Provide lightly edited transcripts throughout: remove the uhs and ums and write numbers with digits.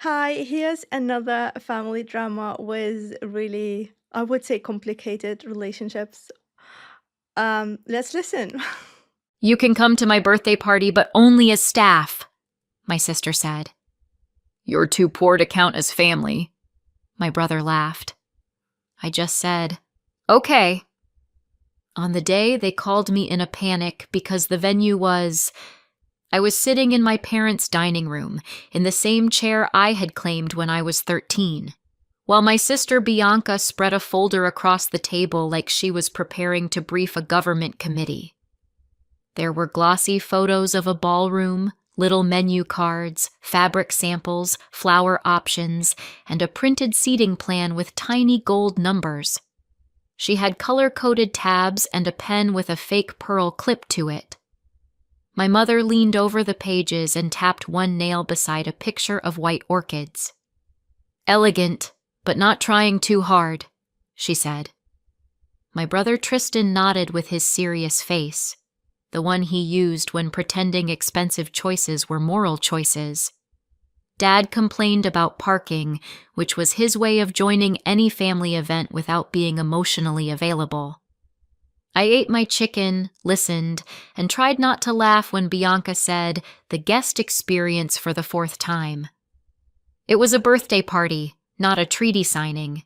Hi, here's another family drama with really, I would say, complicated relationships. Let's listen. You can come to my birthday party, but only as staff, my sister said. You're too poor to count as family, my brother laughed. I just said, okay. On the day, they called me in a panic because the venue was... I was sitting in my parents' dining room, in the same chair I had claimed when I was 13, while my sister Bianca spread a folder across the table like she was preparing to brief a government committee. There were glossy photos of a ballroom, little menu cards, fabric samples, flower options, and a printed seating plan with tiny gold numbers. She had color-coded tabs and a pen with a fake pearl clip to it. My mother leaned over the pages and tapped one nail beside a picture of white orchids. Elegant, but not trying too hard, she said. My brother Tristan nodded with his serious face, the one he used when pretending expensive choices were moral choices. Dad complained about parking, which was his way of joining any family event without being emotionally available. I ate my chicken, listened, and tried not to laugh when Bianca said, the guest experience for the fourth time. It was a birthday party, not a treaty signing.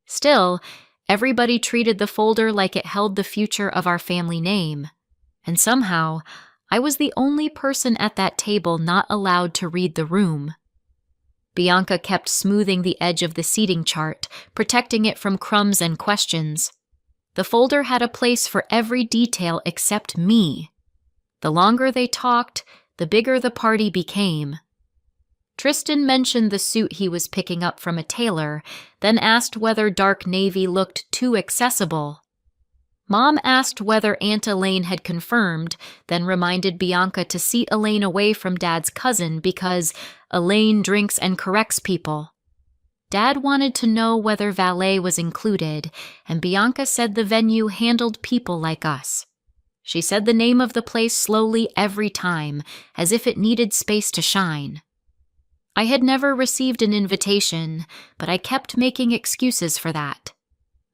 Still, everybody treated the folder like it held the future of our family name. And somehow, I was the only person at that table not allowed to read the room. Bianca kept smoothing the edge of the seating chart, protecting it from crumbs and questions. The folder had a place for every detail except me. The longer they talked, the bigger the party became. Tristan mentioned the suit he was picking up from a tailor, then asked whether dark navy looked too accessible. Mom asked whether Aunt Elaine had confirmed, then reminded Bianca to seat Elaine away from Dad's cousin because Elaine drinks and corrects people. Dad wanted to know whether valet was included, and Bianca said the venue handled people like us. She said the name of the place slowly every time, as if it needed space to shine. I had never received an invitation, but I kept making excuses for that.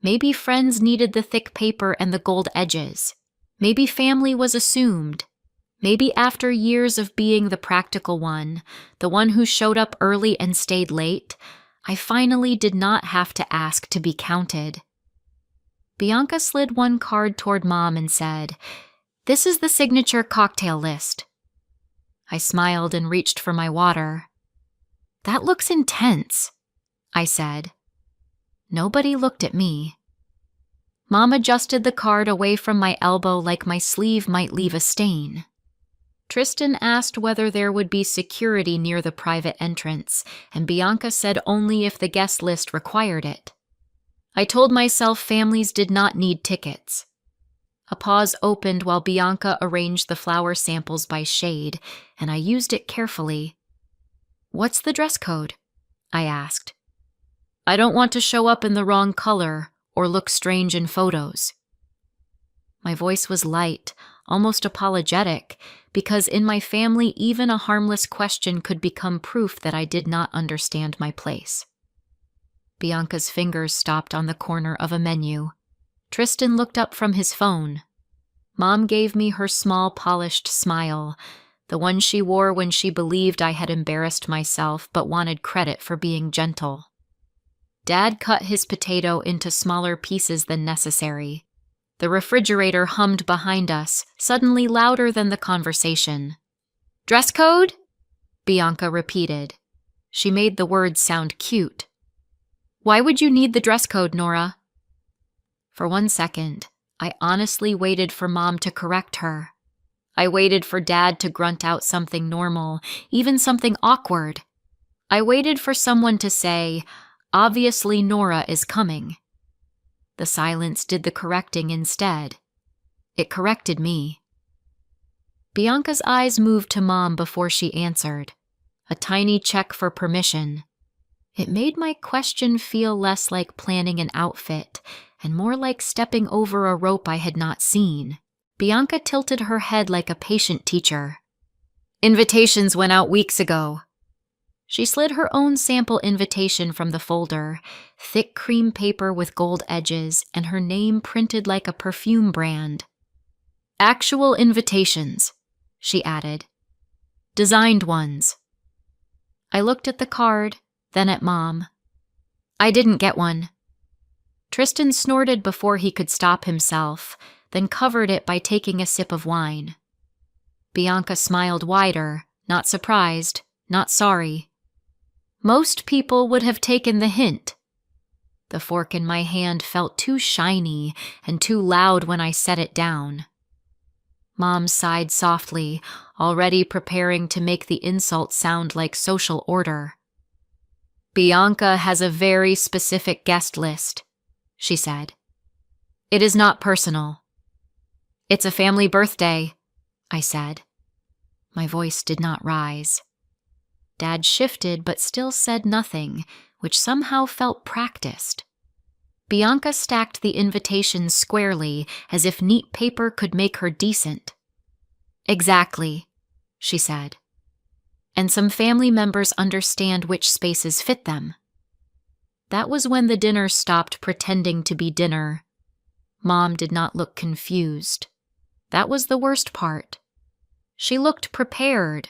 Maybe friends needed the thick paper and the gold edges. Maybe family was assumed. Maybe after years of being the practical one, the one who showed up early and stayed late, I finally did not have to ask to be counted. Bianca slid one card toward Mom and said, "This is the signature cocktail list." I smiled and reached for my water. "That looks intense," I said. Nobody looked at me. Mom adjusted the card away from my elbow like my sleeve might leave a stain. Tristan asked whether there would be security near the private entrance, and Bianca said only if the guest list required it. I told myself families did not need tickets. A pause opened while Bianca arranged the flower samples by shade, and I used it carefully. "What's the dress code?" I asked. "I don't want to show up in the wrong color or look strange in photos." My voice was light, almost apologetic, because in my family even a harmless question could become proof that I did not understand my place. Bianca's fingers stopped on the corner of a menu. Tristan looked up from his phone. Mom gave me her small, polished smile, the one she wore when she believed I had embarrassed myself but wanted credit for being gentle. Dad cut his potato into smaller pieces than necessary. The refrigerator hummed behind us, suddenly louder than the conversation. "Dress code?" Bianca repeated. She made the words sound cute. "Why would you need the dress code, Nora?" For 1 second, I honestly waited for Mom to correct her. I waited for Dad to grunt out something normal, even something awkward. I waited for someone to say, "Obviously Nora is coming." The silence did the correcting instead. It corrected me. Bianca's eyes moved to Mom before she answered. A tiny check for permission. It made my question feel less like planning an outfit and more like stepping over a rope I had not seen. Bianca tilted her head like a patient teacher. "Invitations went out weeks ago." She slid her own sample invitation from the folder, thick cream paper with gold edges and her name printed like a perfume brand. Actual invitations, she added. Designed ones. I looked at the card, then at Mom. I didn't get one. Tristan snorted before he could stop himself, then covered it by taking a sip of wine. Bianca smiled wider, not surprised, not sorry. Most people would have taken the hint. The fork in my hand felt too shiny and too loud when I set it down. Mom sighed softly, already preparing to make the insult sound like social order. Bianca has a very specific guest list, she said. It is not personal. It's a family birthday, I said. My voice did not rise. Dad shifted but still said nothing, which somehow felt practiced. Bianca stacked the invitations squarely, as if neat paper could make her decent. Exactly, she said. And some family members understand which spaces fit them. That was when the dinner stopped pretending to be dinner. Mom did not look confused. That was the worst part. She looked prepared,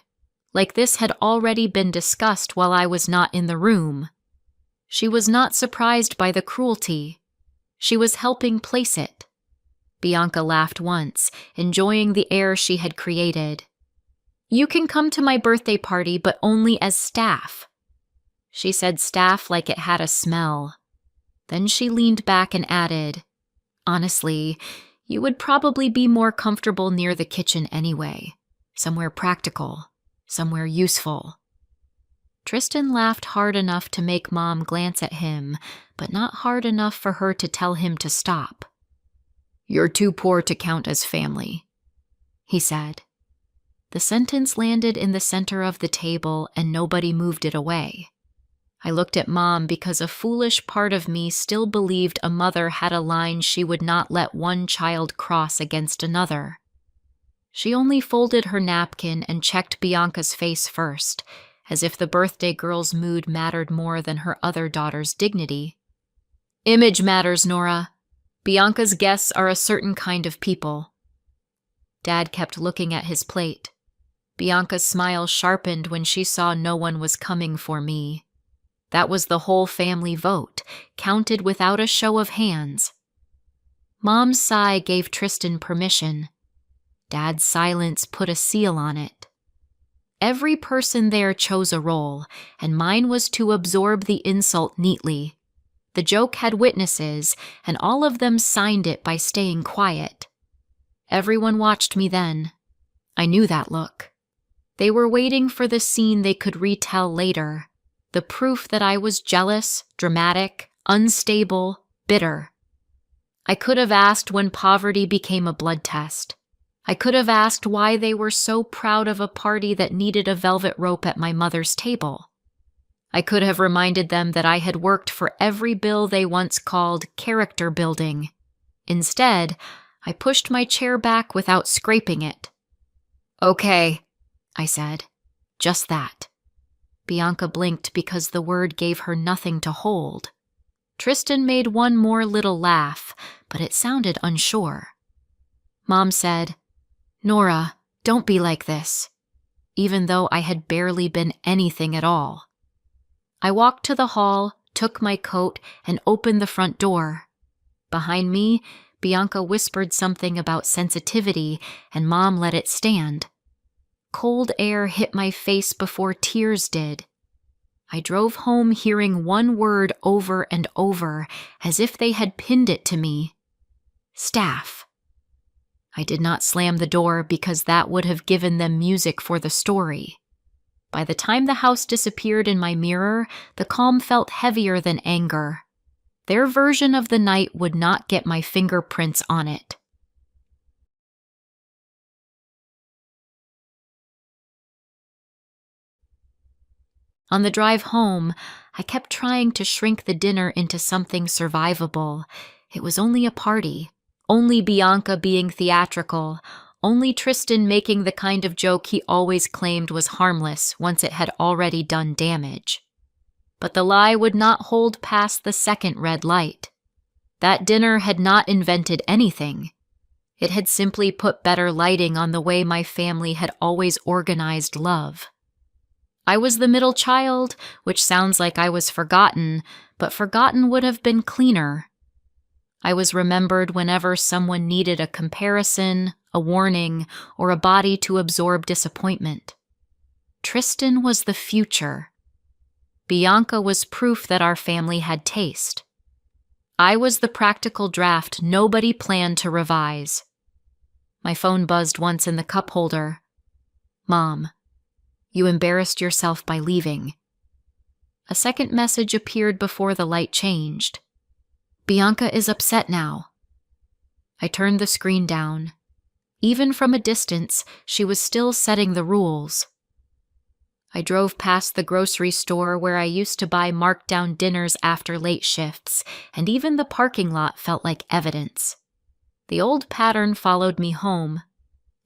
like this had already been discussed while I was not in the room. She was not surprised by the cruelty. She was helping place it. Bianca laughed once, enjoying the air she had created. You can come to my birthday party, but only as staff. She said staff like it had a smell. Then she leaned back and added, honestly, you would probably be more comfortable near the kitchen anyway. Somewhere practical, somewhere useful. Tristan laughed hard enough to make Mom glance at him, but not hard enough for her to tell him to stop. You're too poor to count as family, he said. The sentence landed in the center of the table and nobody moved it away. I looked at Mom because a foolish part of me still believed a mother had a line she would not let one child cross against another. She only folded her napkin and checked Bianca's face first, as if the birthday girl's mood mattered more than her other daughter's dignity. Image matters, Nora. Bianca's guests are a certain kind of people. Dad kept looking at his plate. Bianca's smile sharpened when she saw no one was coming for me. That was the whole family vote, counted without a show of hands. Mom's sigh gave Tristan permission. Dad's silence put a seal on it. Every person there chose a role, and mine was to absorb the insult neatly. The joke had witnesses, and all of them signed it by staying quiet. Everyone watched me then. I knew that look. They were waiting for the scene they could retell later, the proof that I was jealous, dramatic, unstable, bitter. I could have asked when poverty became a blood test. I could have asked why they were so proud of a party that needed a velvet rope at my mother's table. I could have reminded them that I had worked for every bill they once called character building. Instead, I pushed my chair back without scraping it. Okay, I said. Just that. Bianca blinked because the word gave her nothing to hold. Tristan made one more little laugh, but it sounded unsure. Mom said, Nora, don't be like this, even though I had barely been anything at all. I walked to the hall, took my coat, and opened the front door. Behind me, Bianca whispered something about sensitivity, and Mom let it stand. Cold air hit my face before tears did. I drove home hearing one word over and over, as if they had pinned it to me. Staff. I did not slam the door because that would have given them music for the story. By the time the house disappeared in my mirror, the calm felt heavier than anger. Their version of the night would not get my fingerprints on it. On the drive home, I kept trying to shrink the dinner into something survivable. It was only a party, only Bianca being theatrical, only Tristan making the kind of joke he always claimed was harmless once it had already done damage. But the lie would not hold past the second red light. That dinner had not invented anything. It had simply put better lighting on the way my family had always organized love. I was the middle child, which sounds like I was forgotten, but forgotten would have been cleaner. I was remembered whenever someone needed a comparison, a warning, or a body to absorb disappointment. Tristan was the future. Bianca was proof that our family had taste. I was the practical draft nobody planned to revise. My phone buzzed once in the cup holder. Mom, you embarrassed yourself by leaving. A second message appeared before the light changed. Bianca is upset now. I turned the screen down. Even from a distance, she was still setting the rules. I drove past the grocery store where I used to buy marked-down dinners after late shifts, and even the parking lot felt like evidence. The old pattern followed me home,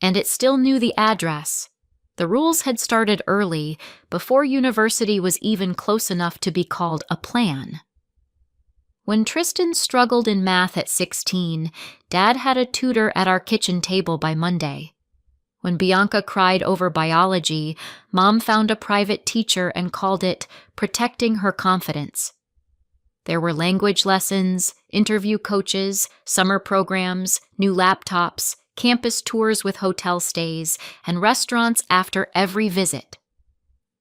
and it still knew the address. The rules had started early, before university was even close enough to be called a plan. When Tristan struggled in math at 16, Dad had a tutor at our kitchen table by Monday. When Bianca cried over biology, Mom found a private teacher and called it protecting her confidence. There were language lessons, interview coaches, summer programs, new laptops, campus tours with hotel stays, and restaurants after every visit.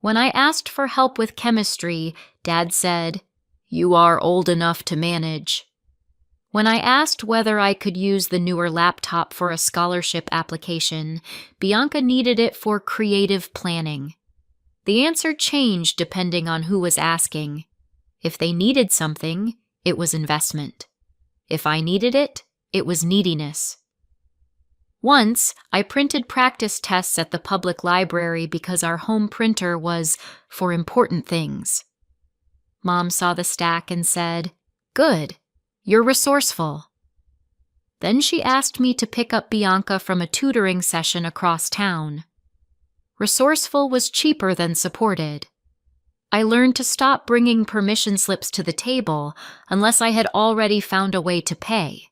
When I asked for help with chemistry, Dad said, "You are old enough to manage." When I asked whether I could use the newer laptop for a scholarship application, Bianca needed it for creative planning. The answer changed depending on who was asking. If they needed something, it was investment. If I needed it, it was neediness. Once, I printed practice tests at the public library because our home printer was for important things. Mom saw the stack and said, "Good, you're resourceful." Then she asked me to pick up Bianca from a tutoring session across town. Resourceful was cheaper than supported. I learned to stop bringing permission slips to the table unless I had already found a way to pay.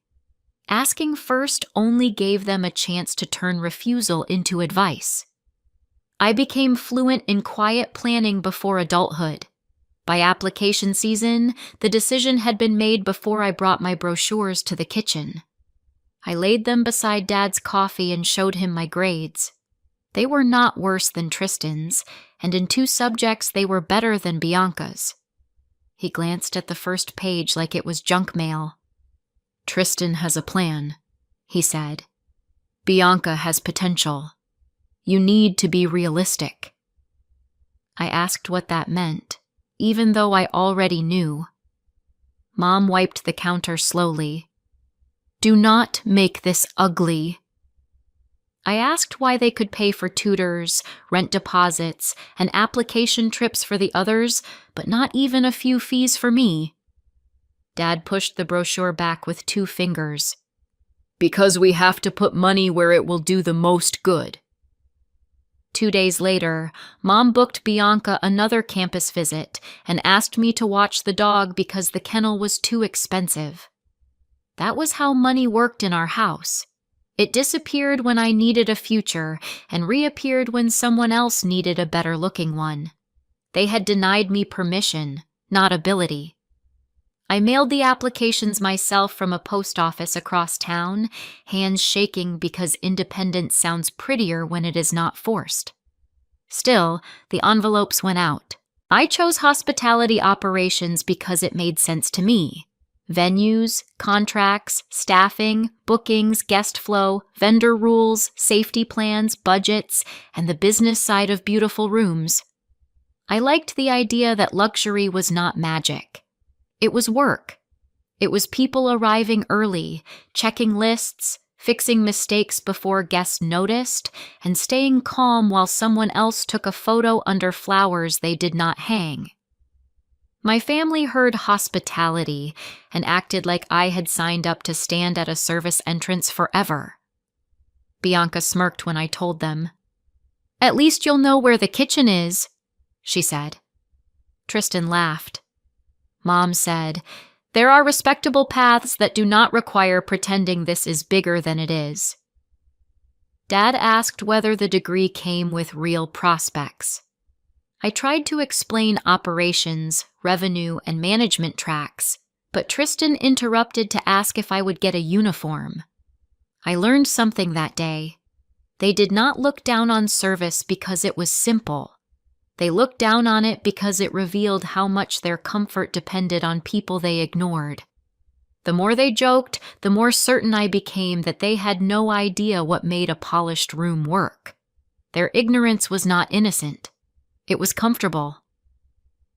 Asking first only gave them a chance to turn refusal into advice. I became fluent in quiet planning before adulthood. By application season, the decision had been made before I brought my brochures to the kitchen. I laid them beside Dad's coffee and showed him my grades. They were not worse than Tristan's, and in 2 subjects they were better than Bianca's. He glanced at the first page like it was junk mail. "Tristan has a plan," he said. "Bianca has potential. You need to be realistic." I asked what that meant, even though I already knew. Mom wiped the counter slowly. "Do not make this ugly." I asked why they could pay for tutors, rent deposits, and application trips for the others, but not even a few fees for me. Dad pushed the brochure back with 2 fingers. "Because we have to put money where it will do the most good." 2 days later, Mom booked Bianca another campus visit and asked me to watch the dog because the kennel was too expensive. That was how money worked in our house. It disappeared when I needed a future and reappeared when someone else needed a better-looking one. They had denied me permission, not ability. I mailed the applications myself from a post office across town, hands shaking because independence sounds prettier when it is not forced. Still, the envelopes went out. I chose hospitality operations because it made sense to me. Venues, contracts, staffing, bookings, guest flow, vendor rules, safety plans, budgets, and the business side of beautiful rooms. I liked the idea that luxury was not magic. It was work. It was people arriving early, checking lists, fixing mistakes before guests noticed, and staying calm while someone else took a photo under flowers they did not hang. My family heard hospitality and acted like I had signed up to stand at a service entrance forever. Bianca smirked when I told them. At least you'll know where the kitchen is, she said. Tristan laughed. Mom said, there are respectable paths that do not require pretending this is bigger than it is. Dad asked whether the degree came with real prospects. I tried to explain operations, revenue, and management tracks, but Tristan interrupted to ask if I would get a uniform. I learned something that day. They did not look down on service because it was simple. They looked down on it because it revealed how much their comfort depended on people they ignored. The more they joked, the more certain I became that they had no idea what made a polished room work. Their ignorance was not innocent. It was comfortable.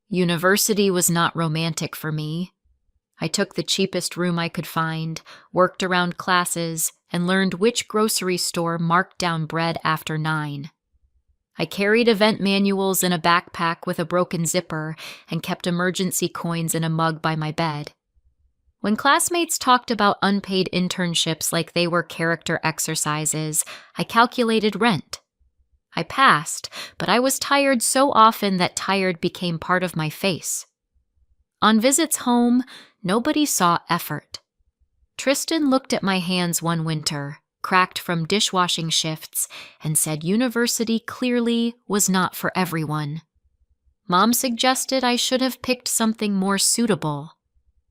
University was not romantic for me. I took the cheapest room I could find, worked around classes, and learned which grocery store marked down bread after 9. I carried event manuals in a backpack with a broken zipper and kept emergency coins in a mug by my bed. When classmates talked about unpaid internships like they were character exercises, I calculated rent. I passed, but I was tired so often that tired became part of my face. On visits home, nobody saw effort. Tristan looked at my hands one winter, cracked from dishwashing shifts, and said university clearly was not for everyone. Mom suggested I should have picked something more suitable.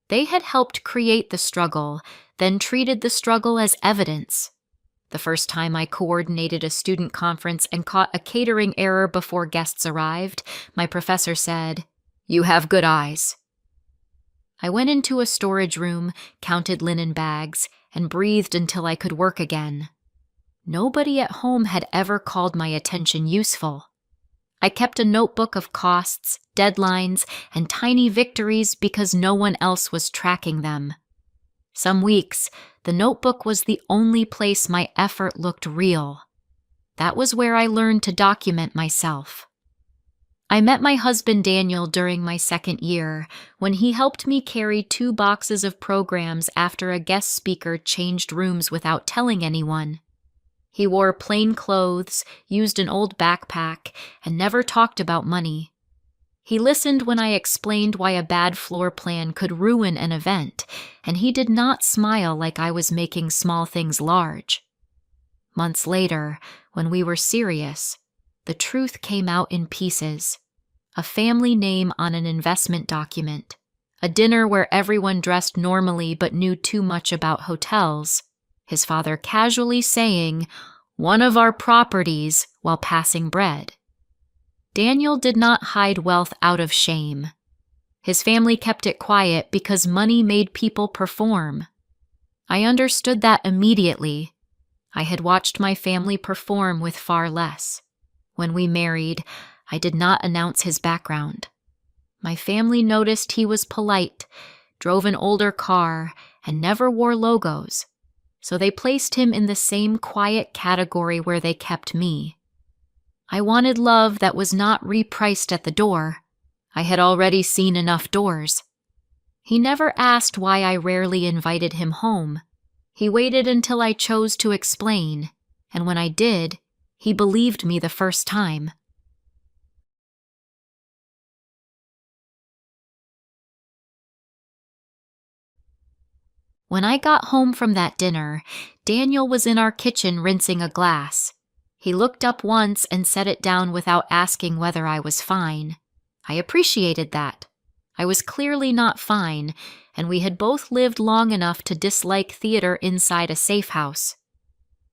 They had helped create the struggle, then treated the struggle as evidence. The first time I coordinated a student conference and caught a catering error before guests arrived, my professor said, "You have good eyes." I went into a storage room, counted linen bags, and breathed until I could work again. Nobody at home had ever called my attention useful. I kept a notebook of costs, deadlines, and tiny victories because no one else was tracking them. Some weeks, the notebook was the only place my effort looked real. That was where I learned to document myself. I met my husband Daniel during my second year, when he helped me carry 2 boxes of programs after a guest speaker changed rooms without telling anyone. He wore plain clothes, used an old backpack, and never talked about money. He listened when I explained why a bad floor plan could ruin an event, and he did not smile like I was making small things large. Months later, when we were serious, the truth came out in pieces. A family name on an investment document, a dinner where everyone dressed normally but knew too much about hotels, his father casually saying, "One of our properties," while passing bread. Daniel did not hide wealth out of shame. His family kept it quiet because money made people perform. I understood that immediately. I had watched my family perform with far less. When we married, I did not announce his background. My family noticed he was polite, drove an older car, and never wore logos, so they placed him in the same quiet category where they kept me. I wanted love that was not repriced at the door. I had already seen enough doors. He never asked why I rarely invited him home. He waited until I chose to explain, and when I did, he believed me the first time. When I got home from that dinner, Daniel was in our kitchen rinsing a glass. He looked up once and set it down without asking whether I was fine. I appreciated that. I was clearly not fine, and we had both lived long enough to dislike theater inside a safe house.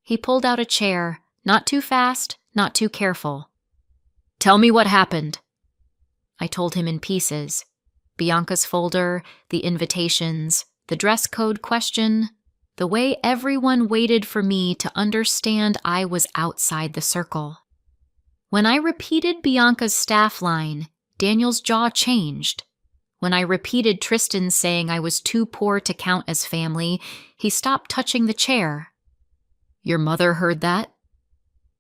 He pulled out a chair, not too fast, not too careful. "Tell me what happened." I told him in pieces. Bianca's folder, the invitations, the dress code question, the way everyone waited for me to understand I was outside the circle. When I repeated Bianca's staff line, Daniel's jaw changed. When I repeated Tristan saying I was too poor to count as family, he stopped touching the chair. "Your mother heard that?"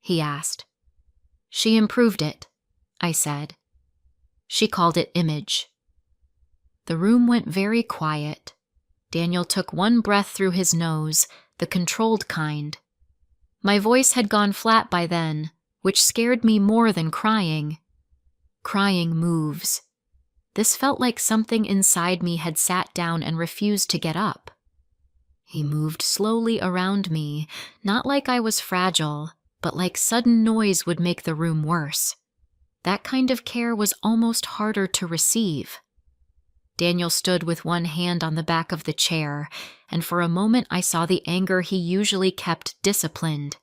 he asked. "She improved it," I said. "She called it image." The room went very quiet. Daniel took one breath through his nose, the controlled kind. My voice had gone flat by then, which scared me more than crying. Crying moves. This felt like something inside me had sat down and refused to get up. He moved slowly around me, not like I was fragile, but like sudden noise would make the room worse. That kind of care was almost harder to receive. Daniel stood with one hand on the back of the chair, and for a moment I saw the anger he usually kept disciplined.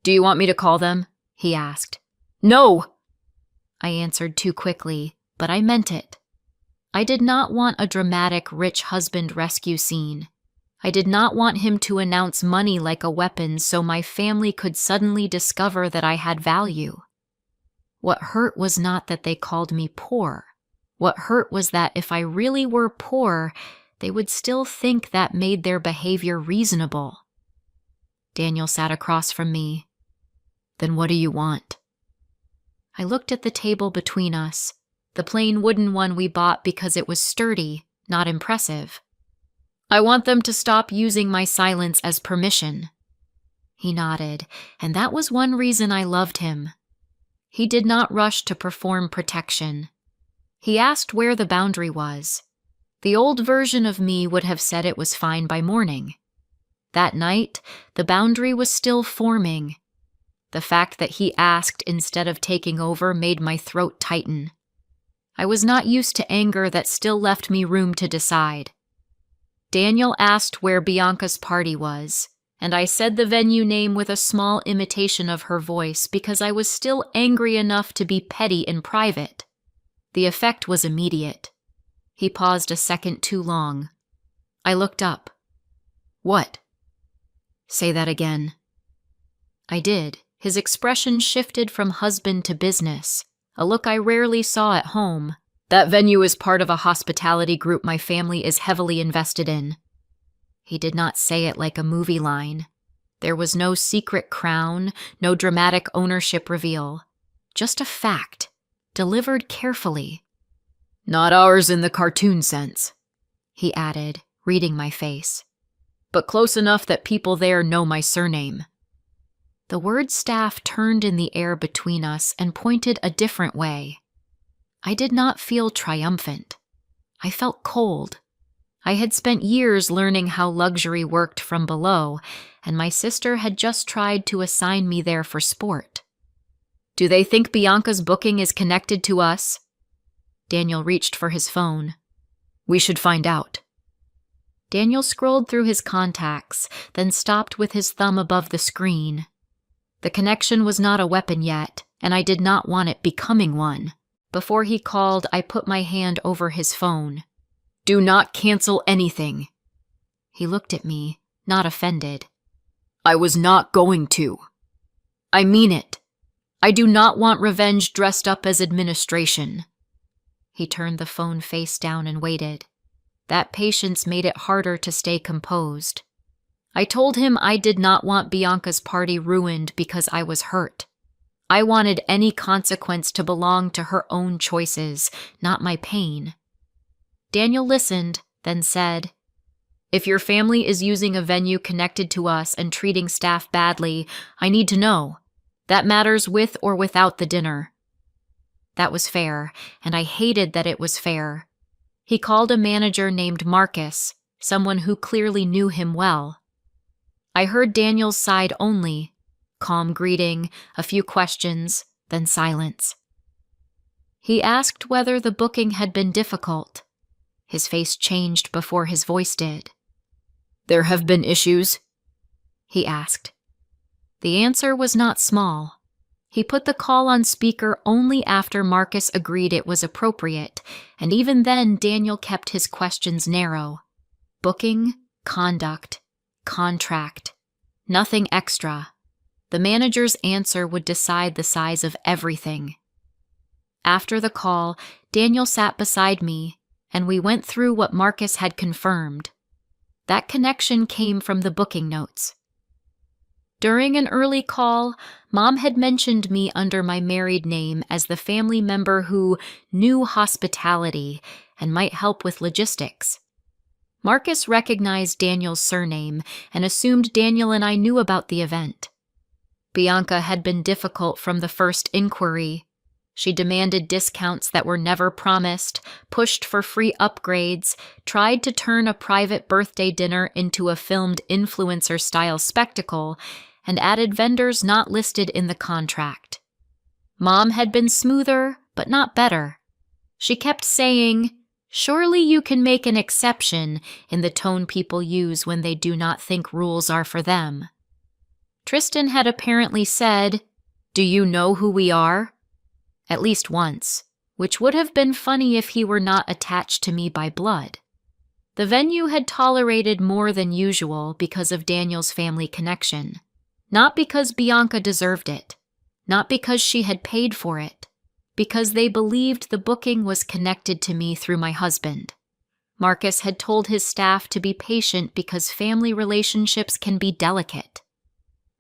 "Do you want me to call them?" he asked. "No!" I answered too quickly, but I meant it. I did not want a dramatic rich husband rescue scene. I did not want him to announce money like a weapon so my family could suddenly discover that I had value. What hurt was not that they called me poor. What hurt was that if I really were poor, they would still think that made their behavior reasonable. Daniel sat across from me. "Then what do you want?" I looked at the table between us, the plain wooden one we bought because it was sturdy, not impressive. "I want them to stop using my silence as permission." He nodded, and that was one reason I loved him. He did not rush to perform protection. He asked where the boundary was. The old version of me would have said it was fine by morning. That night, the boundary was still forming. The fact that he asked instead of taking over made my throat tighten. I was not used to anger that still left me room to decide. Daniel asked where Bianca's party was, and I said the venue name with a small imitation of her voice because I was still angry enough to be petty in private. The effect was immediate. He paused a second too long. I looked up. "What?" "Say that again." I did. His expression shifted from husband to business, a look I rarely saw at home. "That venue is part of a hospitality group my family is heavily invested in." He did not say it like a movie line. There was no secret crown, no dramatic ownership reveal. Just a fact, delivered carefully. "Not ours in the cartoon sense," he added, reading my face. "But close enough that people there know my surname." The word staff turned in the air between us and pointed a different way. I did not feel triumphant. I felt cold. I had spent years learning how luxury worked from below, and my sister had just tried to assign me there for sport. "Do they think Bianca's booking is connected to us?" Daniel reached for his phone. "We should find out." Daniel scrolled through his contacts, then stopped with his thumb above the screen. The connection was not a weapon yet, and I did not want it becoming one. Before he called, I put my hand over his phone. "Do not cancel anything." He looked at me, not offended. "I was not going to. I mean it. I do not want revenge dressed up as administration." He turned the phone face down and waited. That patience made it harder to stay composed. I told him I did not want Bianca's party ruined because I was hurt. I wanted any consequence to belong to her own choices, not my pain. Daniel listened, then said, "If your family is using a venue connected to us and treating staff badly, I need to know. That matters with or without the dinner." That was fair, and I hated that it was fair. He called a manager named Marcus, someone who clearly knew him well. I heard Daniel's side only, calm greeting, a few questions, then silence. He asked whether the booking had been difficult. His face changed before his voice did. "There have been issues?" he asked. The answer was not small. He put the call on speaker only after Marcus agreed it was appropriate, and even then Daniel kept his questions narrow. Booking, conduct, contract. Nothing extra. The manager's answer would decide the size of everything. After the call, Daniel sat beside me, and we went through what Marcus had confirmed. That connection came from the booking notes. During an early call, Mom had mentioned me under my married name as the family member who knew hospitality and might help with logistics. Marcus recognized Daniel's surname and assumed Daniel and I knew about the event. Bianca had been difficult from the first inquiry. She demanded discounts that were never promised, pushed for free upgrades, tried to turn a private birthday dinner into a filmed influencer-style spectacle, and added vendors not listed in the contract. Mom had been smoother, but not better. She kept saying, "Surely you can make an exception," in the tone people use when they do not think rules are for them. Tristan had apparently said, "Do you know who we are?" At least once, which would have been funny if he were not attached to me by blood. The venue had tolerated more than usual because of Daniel's family connection, not because Bianca deserved it, not because she had paid for it, because they believed the booking was connected to me through my husband. Marcus had told his staff to be patient because family relationships can be delicate.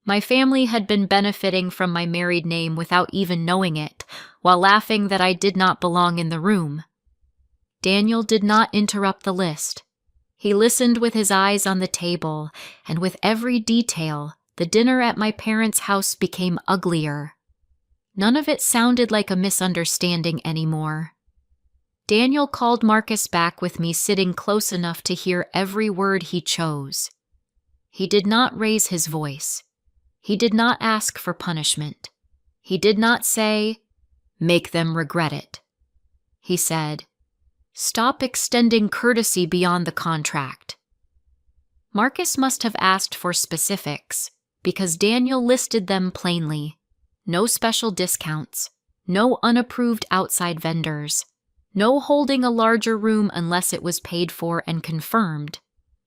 My family had been benefiting from my married name without even knowing it, while laughing that I did not belong in the room. Daniel did not interrupt the list. He listened with his eyes on the table, and with every detail, the dinner at my parents' house became uglier. None of it sounded like a misunderstanding anymore. Daniel called Marcus back with me sitting close enough to hear every word he chose. He did not raise his voice. He did not ask for punishment. He did not say, "Make them regret it." He said, "Stop extending courtesy beyond the contract." Marcus must have asked for specifics, because Daniel listed them plainly. No special discounts, no unapproved outside vendors, no holding a larger room unless it was paid for and confirmed,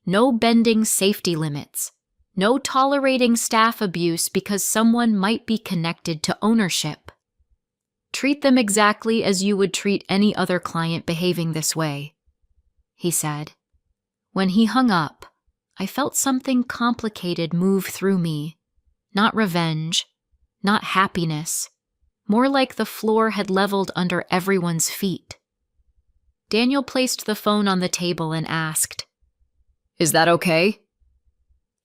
no bending safety limits, no tolerating staff abuse because someone might be connected to ownership. "Treat them exactly as you would treat any other client behaving this way," he said. When he hung up, I felt something complicated move through me. Not revenge, not happiness, more like the floor had leveled under everyone's feet. Daniel placed the phone on the table and asked, "Is that okay?"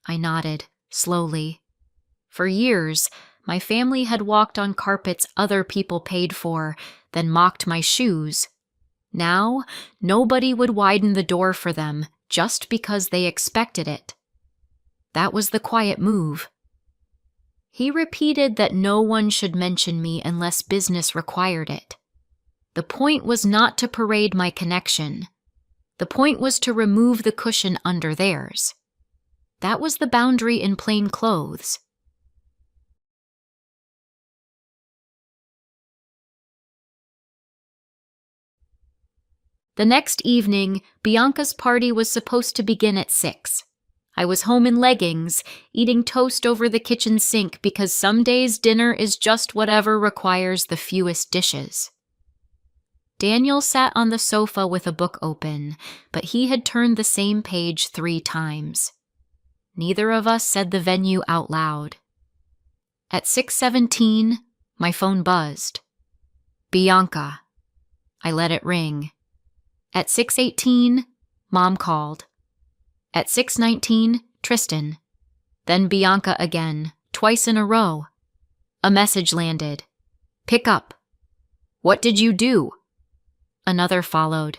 I nodded, slowly. For years, my family had walked on carpets other people paid for, then mocked my shoes. Now, nobody would widen the door for them just because they expected it. That was the quiet move. He repeated that no one should mention me unless business required it. The point was not to parade my connection. The point was to remove the cushion under theirs. That was the boundary in plain clothes. The next evening, Bianca's party was supposed to begin at 6. I was home in leggings, eating toast over the kitchen sink because some days dinner is just whatever requires the fewest dishes. Daniel sat on the sofa with a book open, but he had turned the same page 3 times. Neither of us said the venue out loud. At 6:17, my phone buzzed. Bianca. I let it ring. At 6:18, Mom called. At 6:19, Tristan. Then Bianca again, twice in a row. A message landed. "Pick up." "What did you do?" Another followed.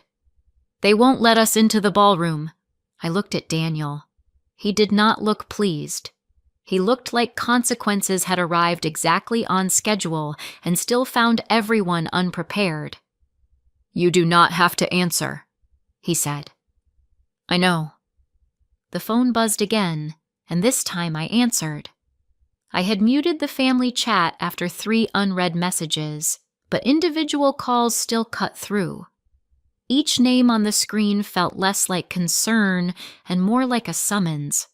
"They won't let us into the ballroom." I looked at Daniel. He did not look pleased. He looked like consequences had arrived exactly on schedule and still found everyone unprepared. "You do not have to answer," he said. "I know." The phone buzzed again, and this time I answered. I had muted the family chat after 3 unread messages, but individual calls still cut through. Each name on the screen felt less like concern and more like a summons.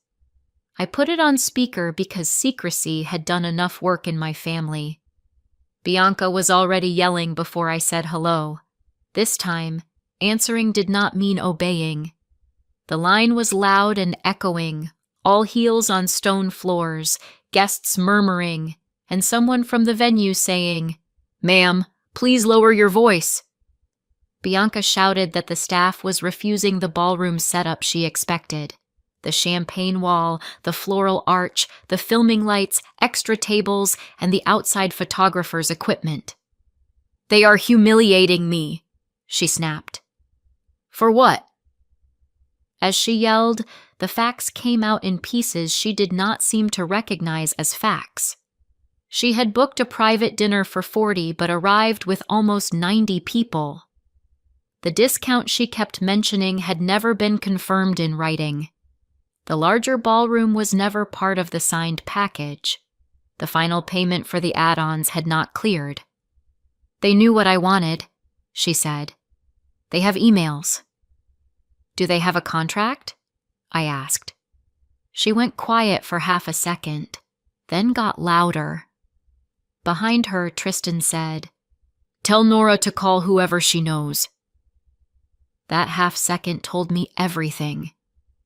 I put it on speaker because secrecy had done enough work in my family. Bianca was already yelling before I said hello. This time, answering did not mean obeying. The line was loud and echoing, all heels on stone floors, guests murmuring, and someone from the venue saying, "Ma'am, please lower your voice." Bianca shouted that the staff was refusing the ballroom setup she expected. The champagne wall, the floral arch, the filming lights, extra tables, and the outside photographer's equipment. "They are humiliating me," she snapped. "For what?" As she yelled, the facts came out in pieces she did not seem to recognize as facts. She had booked a private dinner for 40 but arrived with almost 90 people. The discount she kept mentioning had never been confirmed in writing. The larger ballroom was never part of the signed package. The final payment for the add-ons had not cleared. "They knew what I wanted," she said. "They have emails." "Do they have a contract?" I asked. She went quiet for half a second, then got louder. Behind her, Tristan said, "Tell Nora to call whoever she knows." That half second told me everything.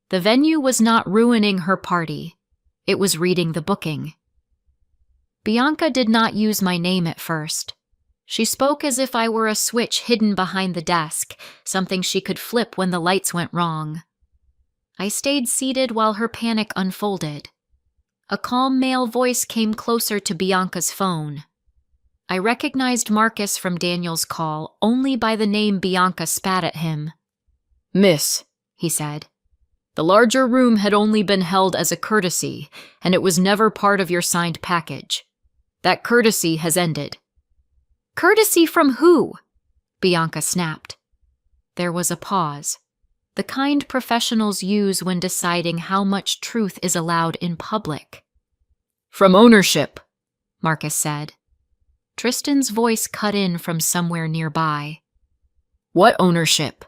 The venue was not ruining her party. It was reading the booking. Bianca did not use my name at first. She spoke as if I were a switch hidden behind the desk, something she could flip when the lights went wrong. I stayed seated while her panic unfolded. A calm male voice came closer to Bianca's phone. I recognized Marcus from Daniel's call only by the name Bianca spat at him. "Miss," he said, "the larger room had only been held as a courtesy, and it was never part of your signed package. That courtesy has ended." "Courtesy from who?" Bianca snapped. There was a pause, the kind professionals use when deciding how much truth is allowed in public. "From ownership," Marcus said. Tristan's voice cut in from somewhere nearby. "What ownership?"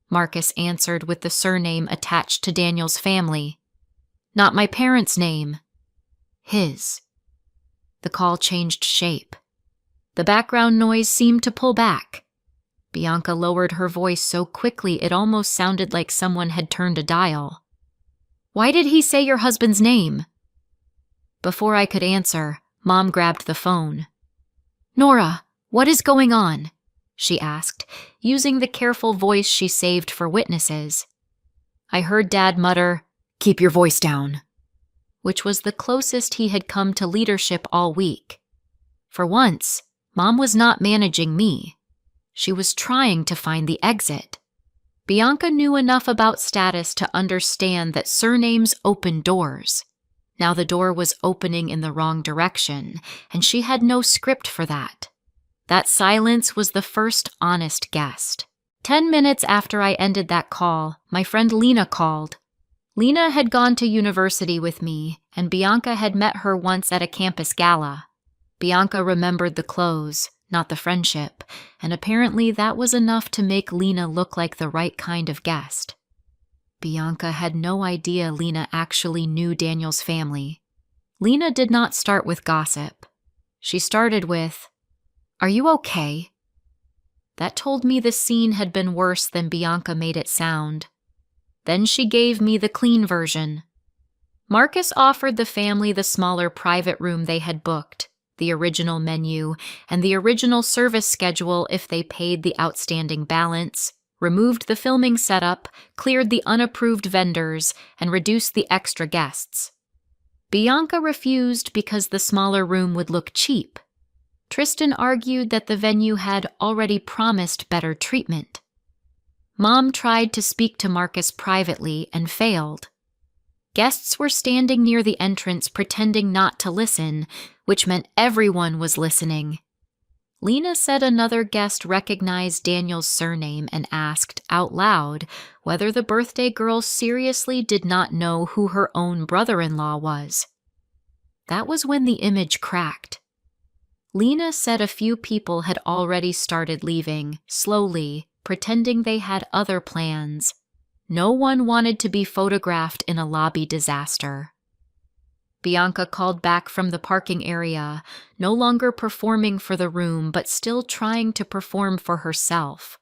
Marcus answered with the surname attached to Daniel's family. "Not my parents' name. His." The call changed shape. The background noise seemed to pull back. Bianca lowered her voice so quickly it almost sounded like someone had turned a dial. "Why did he say your husband's name?" Before I could answer, Mom grabbed the phone. "Nora, what is going on?" she asked, using the careful voice she saved for witnesses. I heard Dad mutter, "Keep your voice down," which was the closest he had come to leadership all week. For once, Mom was not managing me. She was trying to find the exit. Bianca knew enough about status to understand that surnames open doors. Now the door was opening in the wrong direction, and she had no script for that. That silence was the first honest guest. 10 minutes after I ended that call, my friend Lena called. Lena had gone to university with me, and Bianca had met her once at a campus gala. Bianca remembered the clothes, not the friendship, and apparently that was enough to make Lena look like the right kind of guest. Bianca had no idea Lena actually knew Daniel's family. Lena did not start with gossip. She started with, "Are you okay?" That told me the scene had been worse than Bianca made it sound. Then she gave me the clean version. Marcus offered the family the smaller private room they had booked, the original menu, and the original service schedule if they paid the outstanding balance, removed the filming setup, cleared the unapproved vendors, and reduced the extra guests. Bianca refused because the smaller room would look cheap. Tristan argued that the venue had already promised better treatment. Mom tried to speak to Marcus privately and failed. Guests were standing near the entrance pretending not to listen, which meant everyone was listening. Lena said another guest recognized Daniel's surname and asked out loud whether the birthday girl seriously did not know who her own brother-in-law was. That was when the image cracked. Lena said a few people had already started leaving, slowly, pretending they had other plans. No one wanted to be photographed in a lobby disaster. Bianca called back from the parking area, no longer performing for the room but still trying to perform for herself.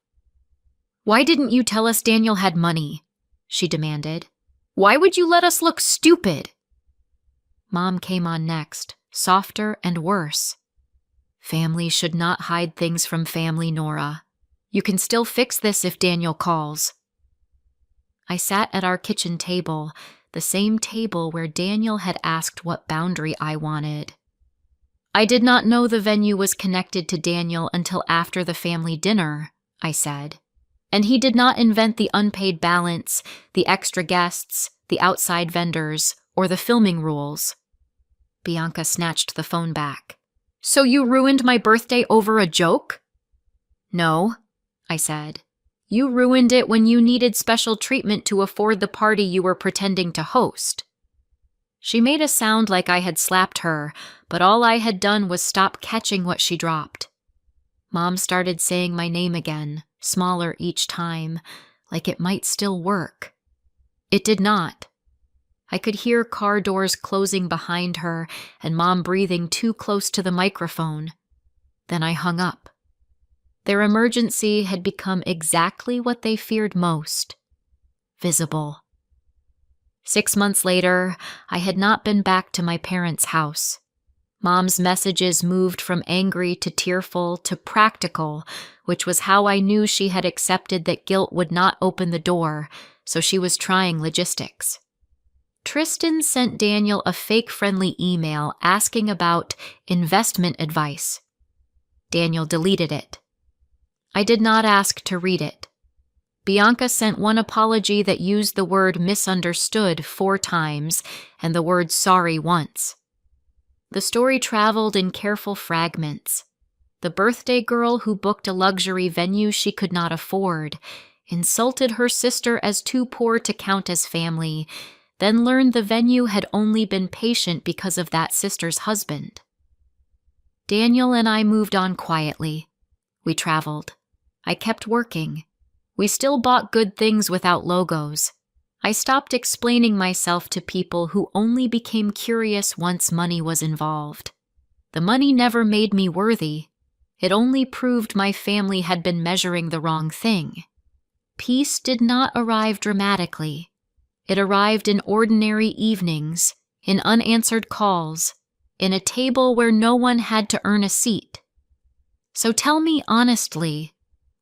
"Why didn't you tell us Daniel had money?" she demanded. "Why would you let us look stupid?" Mom came on next, softer and worse. "Family should not hide things from family, Nora. You can still fix this if Daniel calls. I sat at our kitchen table, the same table where Daniel had asked what boundary I wanted. I did not know the venue was connected to Daniel until after the family dinner, I said. And he did not invent the unpaid balance, the extra guests, the outside vendors, or the filming rules. Bianca snatched the phone back. So you ruined my birthday over a joke? No, I said. You ruined it when you needed special treatment to afford the party you were pretending to host. She made a sound like I had slapped her, but all I had done was stop catching what she dropped. Mom started saying my name again, smaller each time, like it might still work. It did not. I could hear car doors closing behind her and Mom breathing too close to the microphone. Then I hung up. Their emergency had become exactly what they feared most: visible. 6 months later, I had not been back to my parents' house. Mom's messages moved from angry to tearful to practical, which was how I knew she had accepted that guilt would not open the door, so she was trying logistics. Tristan sent Daniel a fake-friendly email asking about investment advice. Daniel deleted it. I did not ask to read it. Bianca sent one apology that used the word misunderstood 4 times and the word sorry once. The story traveled in careful fragments. The birthday girl who booked a luxury venue she could not afford, insulted her sister as too poor to count as family, then learned the venue had only been patient because of that sister's husband. Daniel and I moved on quietly. We traveled. I kept working. We still bought good things without logos. I stopped explaining myself to people who only became curious once money was involved. The money never made me worthy. It only proved my family had been measuring the wrong thing. Peace did not arrive dramatically. It arrived in ordinary evenings, in unanswered calls, in a table where no one had to earn a seat. So tell me honestly,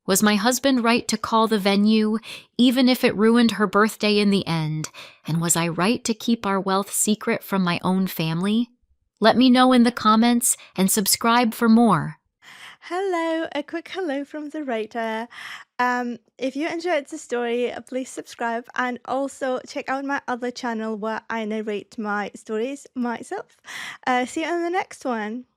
was my husband right to call the venue, even if it ruined her birthday in the end, and was I right to keep our wealth secret from my own family? Let me know in the comments and subscribe for more. Hello, a quick hello from the writer. If you enjoyed the story, please subscribe and also check out my other channel where I narrate my stories myself. See you on the next one.